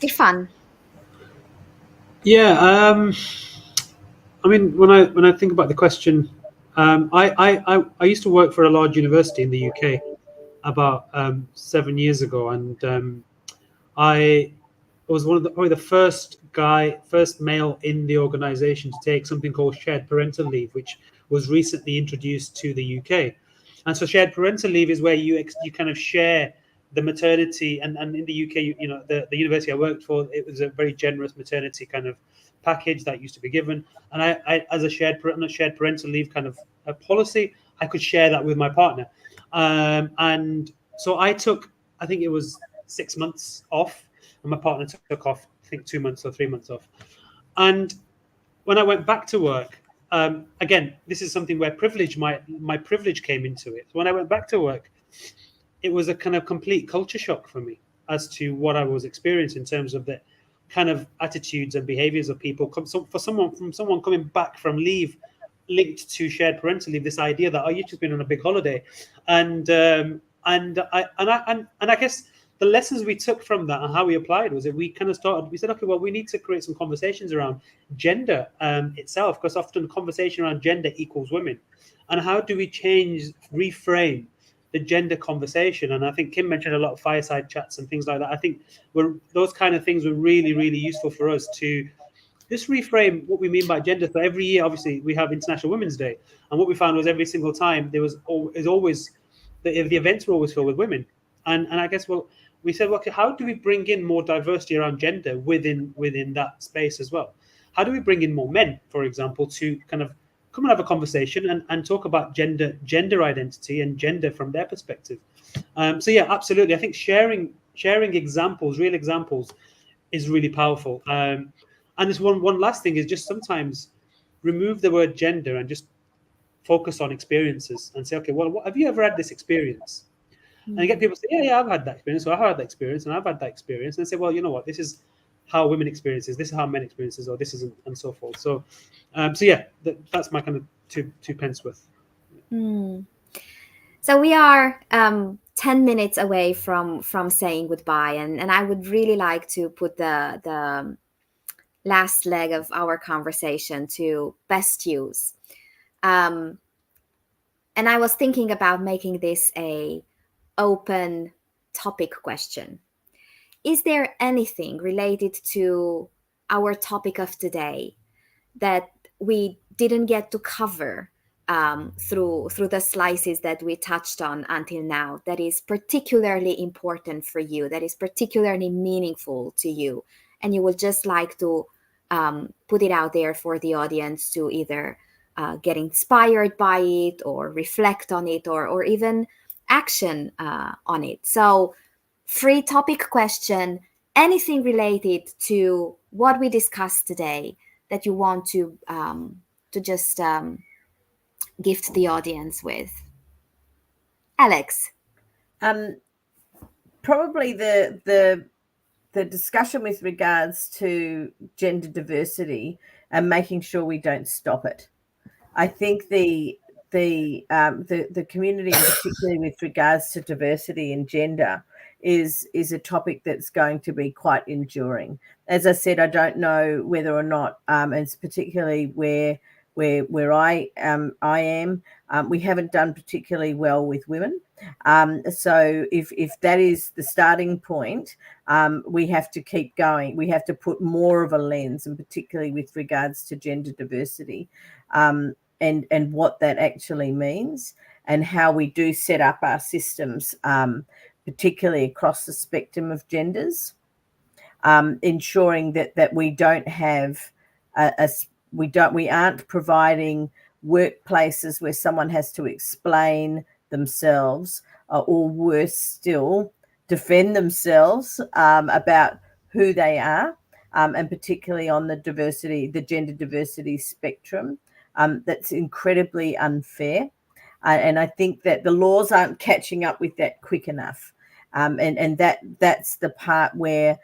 Irfan. Yeah, I mean, when I think about the question, I used to work for a large university in the UK about 7 years ago, and I was probably the first male in the organisation to take something called shared parental leave, which was recently introduced to the UK. And so, shared parental leave is where you kind of share the maternity, and in the UK, the university I worked for, it was a very generous maternity kind of package that used to be given, and I as a shared parental leave kind of a policy, I could share that with my partner, and so I think it was 6 months off, and my partner took off, I think 2 months or 3 months off. And when I went back to work, again, this is something where my privilege came into it. When I went back to work, it was a kind of complete culture shock for me as to what I was experiencing in terms of the kind of attitudes and behaviors of people. For someone coming back from leave linked to shared parental leave, this idea that, you've just been on a big holiday, and I guess the lessons we took from that and how we applied was that we said, okay, well, we need to create some conversations around gender itself, because often conversation around gender equals women, and how do we reframe the gender conversation? And I think Kim mentioned a lot of fireside chats and things like that. I think those kind of things were really, really useful for us to just reframe what we mean by gender. So every year, obviously, we have International Women's Day, and what we found was every single time there was always the events were always filled with women, and I guess we said, well, okay, how do we bring in more diversity around gender within that space as well? How do we bring in more men, for example, to kind of come and have a conversation and talk about gender identity and gender from their perspective? So yeah, absolutely. I think sharing examples, real examples, is really powerful. And this one last thing is just sometimes remove the word gender and just focus on experiences and say, okay, well, have you ever had this experience? And you get people say, yeah, I've had that experience, or I've had that experience, and I've had that experience. And say, well, you know what, this is how women experiences, this is how men experiences, or this isn't, and so forth. So, so yeah, that's my kind of two pence worth. So we are 10 minutes away from saying goodbye, and I would really like to put the last leg of our conversation to best use. And I was thinking about making this a open topic question. Is there anything related to our topic of today that we didn't get to cover through the slices that we touched on until now that is particularly important for you, that is particularly meaningful to you, and you would just like to put it out there for the audience to either get inspired by it or reflect on it or even action on it? So free topic question, anything related to what we discussed today that you want to just gift the audience with. Alex. Probably the discussion with regards to gender diversity and making sure we don't stop it. I think the community, particularly with regards to diversity and gender, is a topic that's going to be quite enduring. As I said, I don't know whether or not, and it's particularly where I am, we haven't done particularly well with women. So if that is the starting point, we have to keep going. We have to put more of a lens, and particularly with regards to gender diversity, and what that actually means, and how we do set up our systems, particularly across the spectrum of genders, ensuring that we don't have we aren't providing workplaces where someone has to explain themselves, or worse still, defend themselves about who they are, and particularly on the gender diversity spectrum. That's incredibly unfair. And I think that the laws aren't catching up with that quick enough. And that's the part where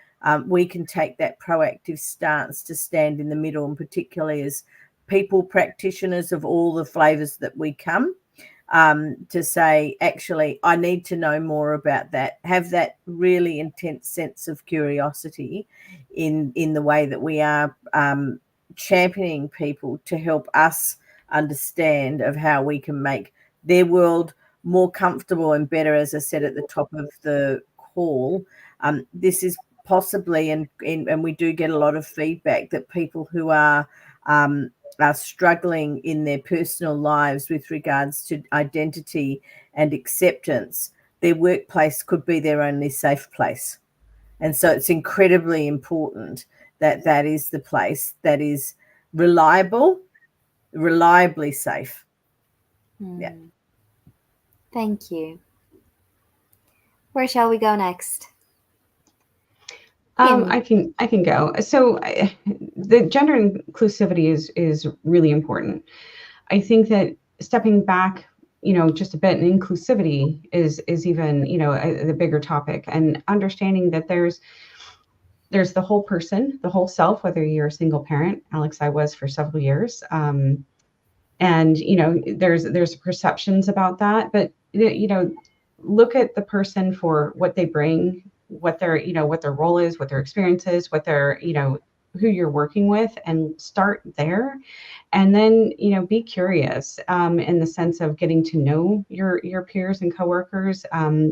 we can take that proactive stance to stand in the middle, and particularly as people practitioners of all the flavours that we come, to say, actually, I need to know more about that, have that really intense sense of curiosity in the way that we are championing people to help us understand of how we can make their world more comfortable and better. As I said at the top of the call, this is possibly, and we do get a lot of feedback that people who are struggling in their personal lives with regards to identity and acceptance, their workplace could be their only safe place. And so it's incredibly important that that is the place that is reliably safe. Yeah. Thank you. Where shall we go next? I can go. So the gender inclusivity is really important. I think that stepping back, just a bit, and inclusivity is even, the bigger topic, and understanding that there's the whole person, the whole self, whether you're a single parent. Alex, I was for several years. And, there's perceptions about that, but, look at the person for what they bring, what their role is, what their experience is, what their, who you're working with, and start there. And then, be curious, in the sense of getting to know your peers and coworkers.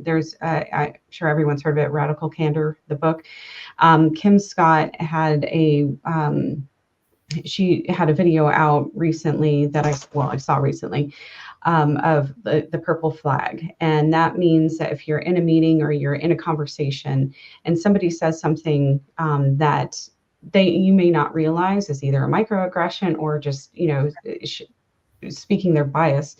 There's, I'm sure everyone's heard of it, Radical Candor, the book. Kim Scott had she had a video out recently that I saw recently, of the purple flag. And that means that if you're in a meeting or you're in a conversation and somebody says something that you may not realize is either a microaggression or just, speaking their bias,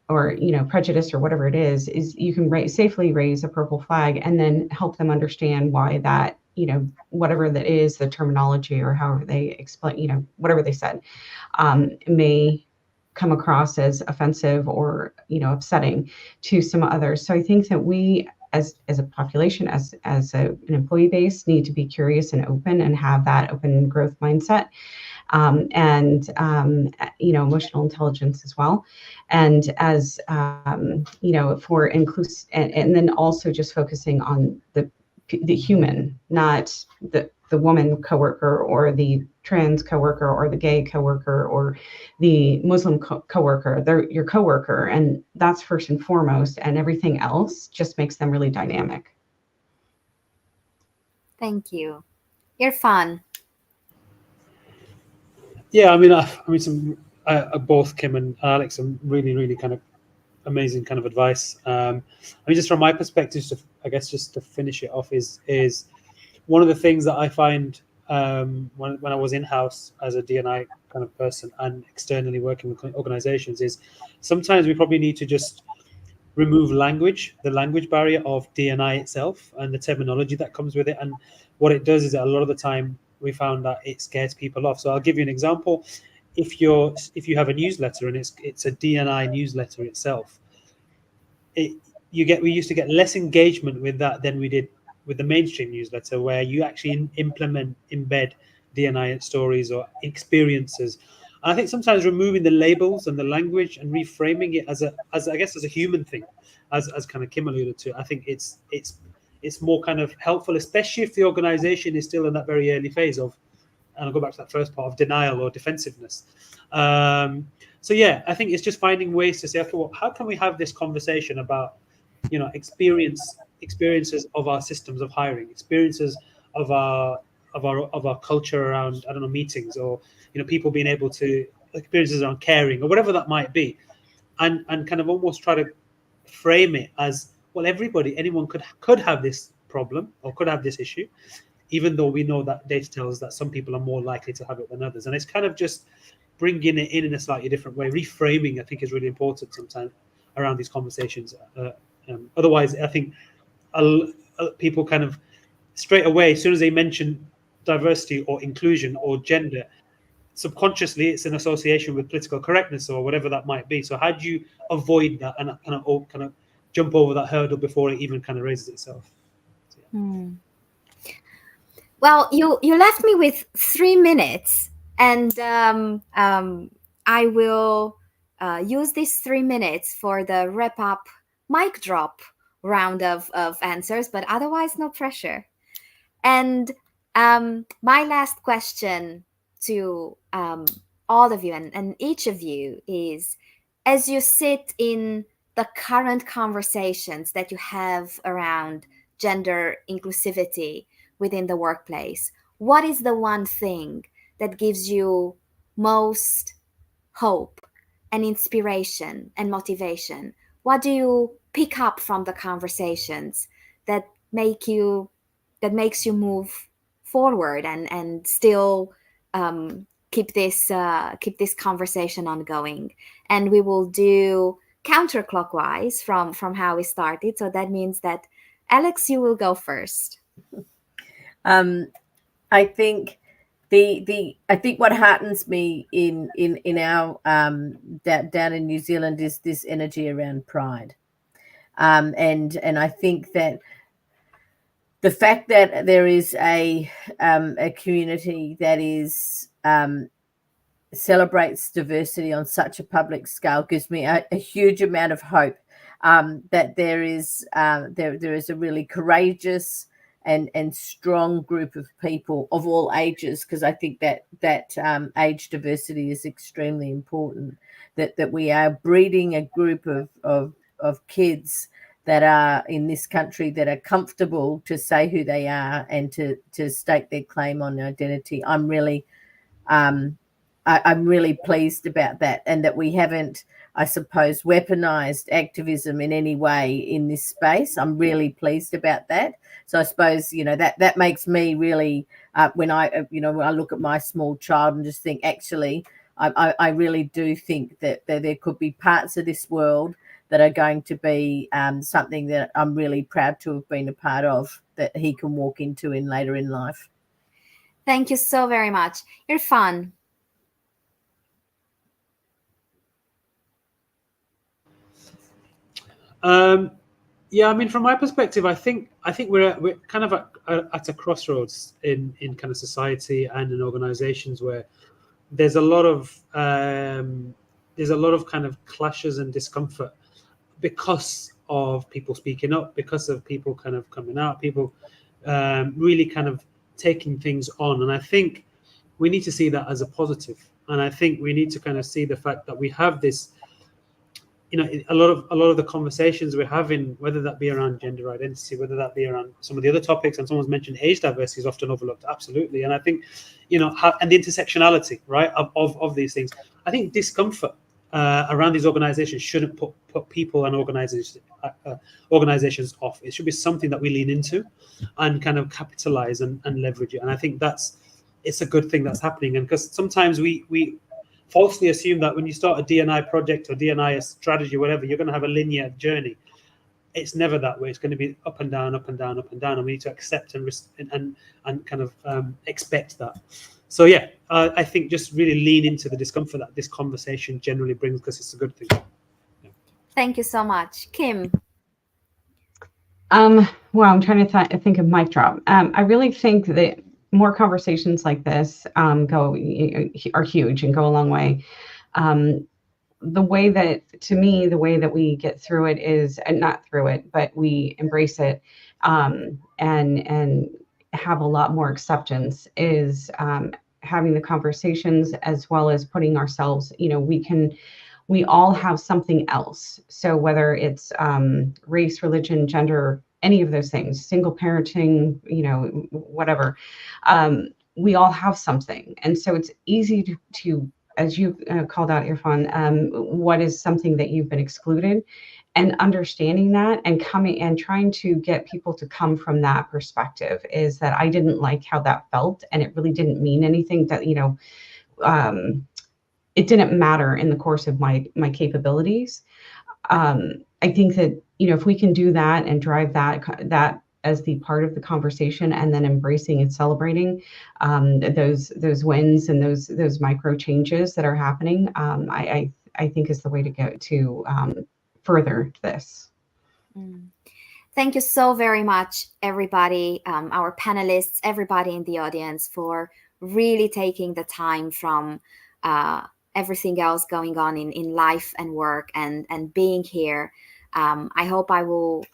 or prejudice or whatever it is you can safely raise a purple flag and then help them understand why that, whatever that is, the terminology or however they explain, whatever they said, may come across as offensive or upsetting to some others. So I think that we as a population, as an employee base, need to be curious and open and have that open growth mindset, and emotional intelligence as well. And as for inclusive, and then also just focusing on the human, not the woman coworker or the trans coworker or the gay coworker or the Muslim coworker. They're your coworker, and that's first and foremost, and everything else just makes them really dynamic. Thank you. Irfan. Yeah, I mean, both Kim and Alex, some really, really kind of amazing kind of advice. I mean, just from my perspective, just to finish it off, is one of the things that I find when I was in-house as a D&I kind of person and externally working with organizations is sometimes we probably need to just remove the language barrier of D&I itself and the terminology that comes with it. And what it does is that a lot of the time we found that it scares people off. So I'll give you an example. If you have a newsletter and it's a D&I newsletter itself, we used to get less engagement with that than we did with the mainstream newsletter, where you actually embed D&I stories or experiences. And I think sometimes removing the labels and the language and reframing it as a human thing, as kind of Kim alluded to, I think it's more kind of helpful, especially if the organization is still in that very early phase of, and I'll go back to that first part, of denial or defensiveness. So yeah, I think it's just finding ways to say, okay, well, how can we have this conversation about, experiences of our systems of hiring, experiences of our culture around, I don't know, meetings, or people being able to, experiences around caring or whatever that might be, and kind of almost try to frame it as, well, anyone could have this problem or could have this issue, even though we know that data tells that some people are more likely to have it than others. And it's kind of just bringing it in a slightly different way. Reframing, I think, is really important sometimes around these conversations. Otherwise, I think people kind of straight away, as soon as they mention diversity or inclusion or gender, subconsciously it's an association with political correctness or whatever that might be. So how do you avoid that and kind of jump over that hurdle before it even kind of raises itself? So, yeah. Well, you left me with 3 minutes, and I will use these 3 minutes for the wrap up mic drop round of answers, but otherwise no pressure. And my last question to all of you and each of you is, as you sit in the current conversations that you have around gender inclusivity within the workplace, what is the one thing that gives you most hope and inspiration and motivation? What do you pick up from the conversations that makes you move forward and still keep this conversation ongoing? And we will do counterclockwise from how we started. So that means that, Alex, you will go first. I think I think what heartens me in our down in New Zealand is this energy around pride, and I think that the fact that there is a community that is celebrates diversity on such a public scale gives me a huge amount of hope, that there is a really courageous and strong group of people of all ages, because I think that age diversity is extremely important, that we are breeding a group of kids that are in this country that are comfortable to say who they are and to stake their claim on identity. I'm really I'm really pleased about that, and that we haven't, I suppose, weaponized activism in any way in this space. I'm really pleased about that. So I suppose, that makes me really, when I look at my small child and just think, actually, I really do think that there could be parts of this world that are going to be something that I'm really proud to have been a part of, that he can walk into later in life. Thank you so very much. Irfan. Yeah, I mean, from my perspective, I think we're kind of at a crossroads in kind of society and in organizations where there's a lot of kind of clashes and discomfort because of people speaking up, because of people kind of coming out, people really kind of taking things on. And I think we need to see that as a positive. And I think we need to kind of see the fact that we have this, a lot of the conversations we're having, whether that be around gender identity, whether that be around some of the other topics, and someone's mentioned age diversity is often overlooked, absolutely. And I think, and the intersectionality, right, of these things. I think discomfort around these organizations shouldn't put people and organizations off. It should be something that we lean into and kind of capitalize and leverage it. And I think it's a good thing that's happening. And because sometimes we falsely assume that when you start a D&I project or D&I strategy, whatever, you're going to have a linear journey. It's never that way. It's going to be up and down, up and down, up and down, and we need to accept and kind of expect that. So yeah, I think just really lean into the discomfort that this conversation generally brings, because it's a good thing. Yeah. Thank you so much, Kim. Well, I'm trying to think of mic drop. I really think that more conversations like this are huge and go a long way. The way that we get through it is, not through it, but we embrace it and have a lot more acceptance, is having the conversations, as well as putting ourselves, we all have something else. So whether it's race, religion, gender, any of those things, single parenting, whatever, we all have something. And so it's easy to as you called out, Irfan, what is something that you've been excluded, and understanding that and coming and trying to get people to come from that perspective, is that I didn't like how that felt, and it really didn't mean anything, that, it didn't matter in the course of my capabilities. I think that, if we can do that and drive that as the part of the conversation, and then embracing and celebrating those wins and those micro changes that are happening, I think is the way to go to further this. Thank you so very much, everybody, our panelists, everybody in the audience, for really taking the time from everything else going on in life and work, and being here. I hope I will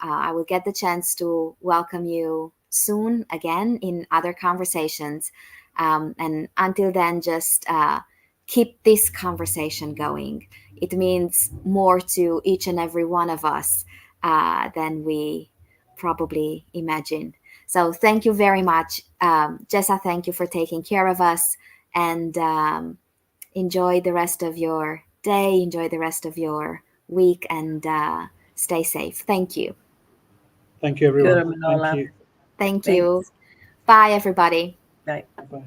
get the chance to welcome you soon again in other conversations. And until then, just keep this conversation going. It means more to each and every one of us than we probably imagine. So thank you very much. Jessa, thank you for taking care of us, and enjoy the rest of your day, enjoy the rest of your week, and stay safe. Thank you. Thank you, everyone. Thank you. Thank you. Bye, everybody. Bye. Bye.